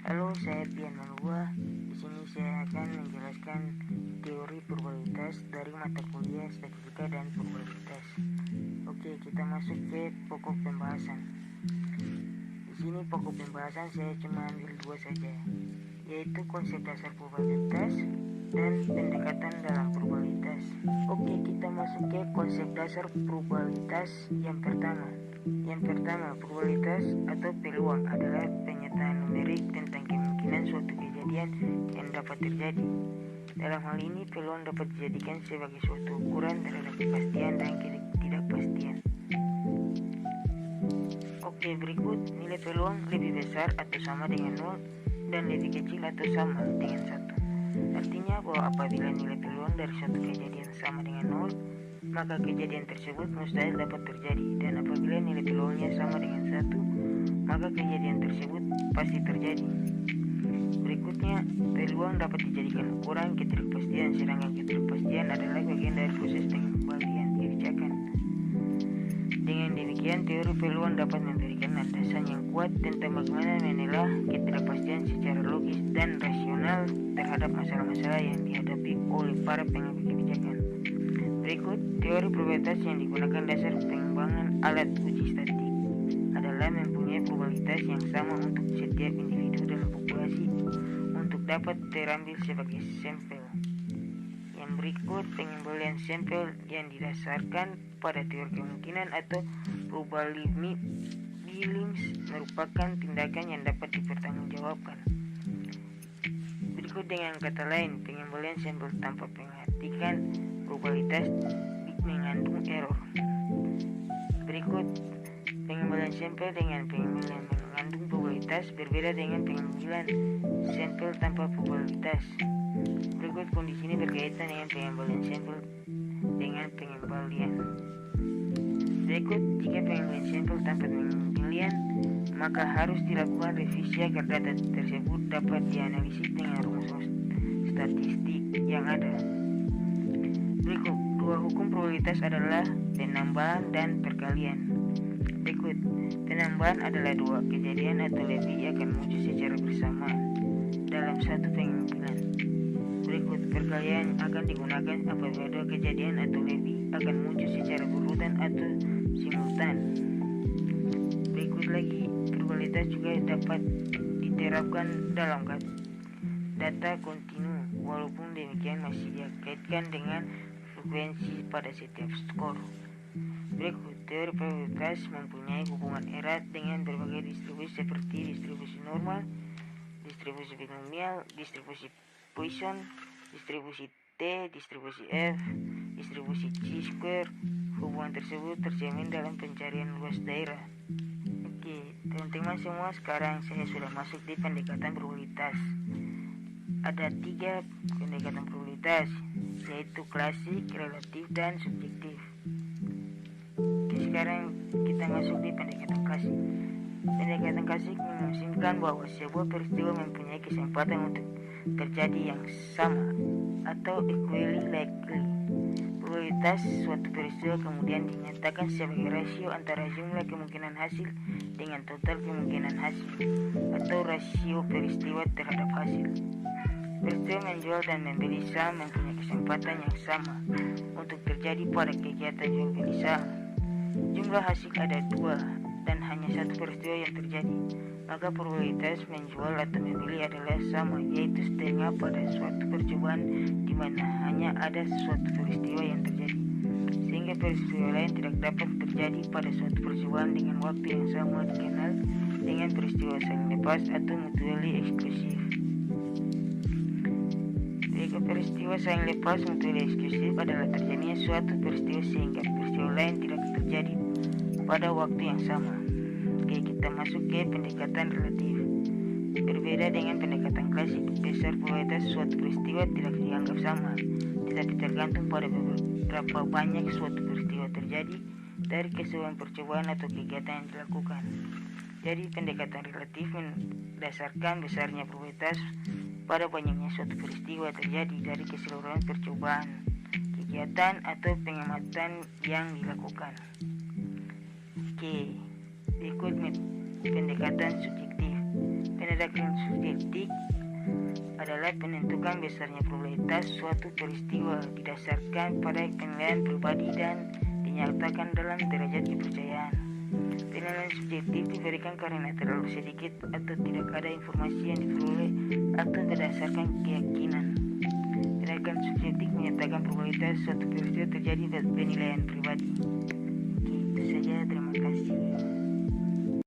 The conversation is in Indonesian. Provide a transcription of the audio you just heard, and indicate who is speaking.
Speaker 1: Halo, saya Pian Manua. Di sini saya akan menjelaskan teori probabilitas dari mata kuliah statistika dan probabilitas. Oke, kita masuk ke pokok pembahasan. Di sini pokok pembahasan saya cuma ambil dua saja, yaitu konsep dasar probabilitas dan pendekatan dalam probabilitas. Oke, kita masuk ke konsep dasar probabilitas yang pertama. Probabilitas atau peluang adalah penyataan numerik tentang kemungkinan suatu kejadian yang dapat terjadi. Dalam hal ini, peluang dapat dijadikan sebagai suatu ukuran terhadap kepastian dan ketidakpastian. Oke, berikut nilai peluang lebih besar atau sama dengan 0 dan lebih kecil atau sama dengan 1. Artinya bahwa apabila nilai peluang dari suatu kejadian sama dengan 0, maka kejadian tersebut mustahil dapat terjadi, dan apabila nilai peluangnya sama dengan 1, maka kejadian tersebut pasti terjadi. Berikutnya, peluang dapat dijadikan ukuran ketidakpastian, sedangkan ketidakpastian adalah bagian dari proses pengembalian kebijakan. Dengan demikian, teori peluang dapat memberikan landasan yang kuat tentang bagaimana menilai ketidakpastian secara logis dan rasional terhadap masalah-masalah yang dihadapi oleh para pengambil kebijakan. Berikut, teori probabilitas yang digunakan dasar pengembangan alat uji statistik adalah mempunyai probabilitas yang sama untuk setiap individu dalam populasi untuk dapat terambil sebagai sampel. Yang berikut pengembalian sampel yang didasarkan pada teori kemungkinan atau probabilism merupakan tindakan yang dapat dipertanggungjawabkan. Berikut dengan kata lain, pengembalian sampel tanpa memperhatikan probabilitas mengandung error. Berikut pengembalian sampel dengan pengembalian mengandung probabilitas berbeda dengan pengambilan sampel tanpa probabilitas. Berikut kondisi ini berkaitan dengan pengembalian sampel dengan pengembalian. Berikut, jika pengembalian sampel tanpa pengembalian, maka harus dilakukan revisi agar data tersebut dapat dianalisis dengan rumus statistik yang ada. Berikut, dua hukum probabilitas adalah penambahan dan perkalian. Berikut, penambahan adalah dua kejadian atau lebih akan muncul secara bersamaan dalam satu pengambilan. Berikut, perkalian akan digunakan apabila dua kejadian atau lebih akan muncul secara berurutan atau simultan. Berikut lagi, probabilitas juga dapat diterapkan dalam data kontinu. Walaupun demikian masih dikaitkan dengan frekuensi pada setiap skor. Berikut, teori probabilitas mempunyai hubungan erat dengan berbagai distribusi seperti distribusi normal, distribusi binomial, distribusi Poisson, distribusi T, distribusi F, distribusi chi-square. Hubungan tersebut tercermin dalam pencarian luas daerah. Oke, teman-teman semua, sekarang saya sudah masuk di pendekatan probabilitas. Ada 3 pendekatan probabilitas, yaitu klasik, relatif, dan subjektif. Oke, sekarang kita masuk di pendekatan klasik. Pendekatan klasik memutuskan bahwa sebuah peristiwa mempunyai kesempatan untuk terjadi yang sama atau equally likely. Probabilitas suatu peristiwa kemudian dinyatakan sebagai rasio antara jumlah kemungkinan hasil dengan total kemungkinan hasil, atau rasio peristiwa terhadap hasil. Peristiwa menjual dan membeli saham mempunyai kesempatan yang sama untuk terjadi pada kegiatan jual beli saham. Jumlah hasil ada 2 dan hanya satu peristiwa yang terjadi, maka probabilitas menjual atau membeli adalah sama, yaitu setengah pada suatu percobaan di mana hanya ada suatu peristiwa yang terjadi, sehingga peristiwa lain tidak dapat terjadi pada suatu percobaan dengan waktu yang sama dikenal dengan peristiwa saling lepas atau mutually exclusive. Jika peristiwa saling lepas mutually exclusive adalah terjadinya suatu peristiwa sehingga peristiwa lain tidak terjadi pada waktu yang sama. Oke, kita masuk ke pendekatan relatif. Berbeda dengan pendekatan klasik, besar probabilitas suatu peristiwa tidak dianggap sama, tetapi tergantung pada berapa banyak suatu peristiwa terjadi dari keseluruhan percobaan atau kegiatan yang dilakukan. Jadi pendekatan relatif mendasarkan besarnya probabilitas pada banyaknya suatu peristiwa terjadi dari keseluruhan percobaan, kegiatan, atau pengamatan yang dilakukan. Oke, berikut pendekatan subjektif. penilaian subjektif adalah penentukan besarnya probabilitas suatu peristiwa didasarkan pada penilaian pribadi dan dinyatakan dalam derajat kepercayaan. Penilaian subjektif diberikan karena terlalu sedikit atau tidak ada informasi yang diperoleh atau berdasarkan keyakinan. Penilaian subjektif menyatakan probabilitas suatu peristiwa terjadi pada penilaian pribadi. Itu saja, terima kasih.